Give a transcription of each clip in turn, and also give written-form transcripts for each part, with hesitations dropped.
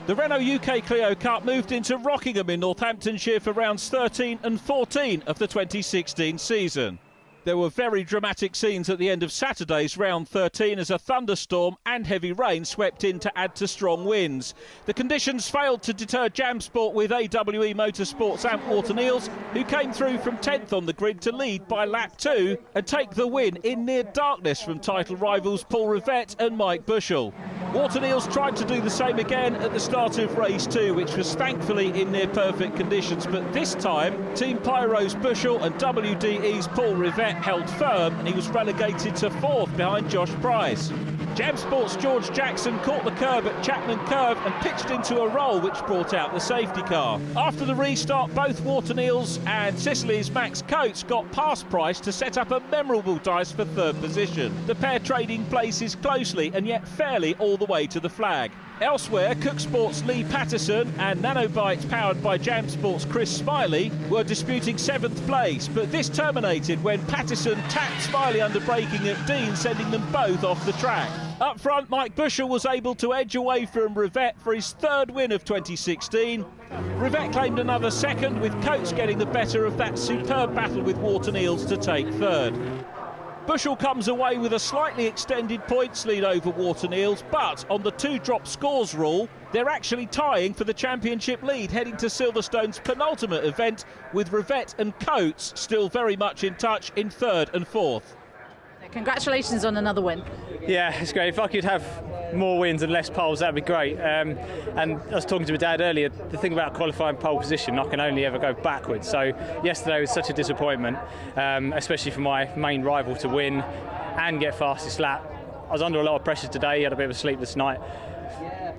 The Renault UK Clio Cup moved into Rockingham in Northamptonshire for rounds 13 and 14 of the 2016 season. There were very dramatic scenes at the end of Saturday's round 13 as a thunderstorm and heavy rain swept in to add to strong winds. The conditions failed to deter Jam Sport with AWE Motorsports and Waterton Eels, who came through from 10th on the grid to lead by lap 2 and take the win in near darkness from title rivals Paul Rivett and Mike Bushell. Waterton Eels tried to do the same again at the start of race 2, which was thankfully in near perfect conditions, but this time Team Pyro's Bushell and WDE's Paul Rivett held firm and he was relegated to 4th behind Josh Price. Jam Sport's George Jackson caught the curb at Chapman Curve and pitched into a roll which brought out the safety car. After the restart, both Waterton Eels and Sicily's Max Coates got past Price to set up a memorable dice for 3rd position. The pair trading places closely and yet fairly all the way to the flag. Elsewhere, Cook Sports' Lee Patterson and Nanobites powered by Jam Sports' Chris Smiley were disputing 7th place, but this terminated when Patterson tapped Smiley under braking at Dean, sending them both off the track. Up front, Mike Bushell was able to edge away from Rivett for his 3rd win of 2016. Rivett claimed another 2nd, with Coates getting the better of that superb battle with Waterton Eels to take 3rd. Bushell comes away with a slightly extended points lead over Waterton Eels, but on the 2-drop scores rule, they're actually tying for the championship lead, heading to Silverstone's penultimate event, with Rivett and Coates still very much in touch in 3rd and 4th. Congratulations on another win. Yeah, it's great. If I could have more wins and less poles, that'd be great. And I was talking to my dad earlier, the thing about qualifying pole position, I can only ever go backwards. So yesterday was such a disappointment, especially for my main rival to win and get fastest lap. I was under a lot of pressure today, had a bit of a sleepless night.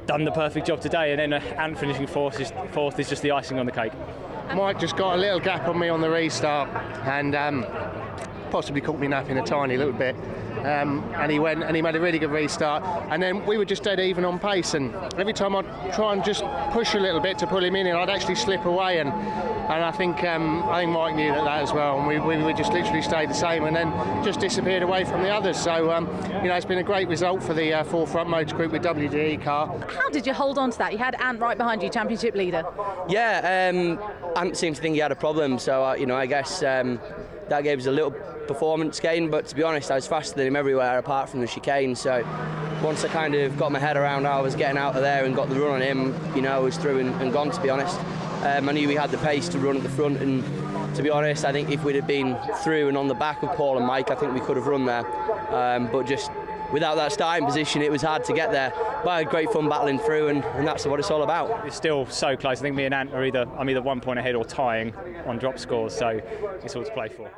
Done the perfect job today, and then Ant finishing fourth is just the icing on the cake. Mike just got a little gap on me on the restart and possibly caught me napping a tiny little bit, and he went and he made a really good restart, and then we were just dead even on pace, and every time I'd try and just push a little bit to pull him in, and I'd actually slip away, and I think Mike knew that as well, and we just literally stayed the same and then just disappeared away from the others. So it's been a great result for the Forefront Motor Group with WDE car. How did you hold on to that? You had Ant right behind you, championship leader. Yeah, Ant seemed to think he had a problem, so I guess that gave us a little performance gain, but to be honest, I was faster than him everywhere apart from the chicane. So once I kind of got my head around how I was getting out of there and got the run on him, I was through and gone, to be honest. I knew we had the pace to run at the front, and to be honest, I think if we'd have been through and on the back of Paul and Mike, I think we could have run there. But just without that starting position, it was hard to get there. But I had great fun battling through, and that's what it's all about. It's still so close. I think me and Ant I'm either 1 point ahead or tying on drop scores, so it's all to play for.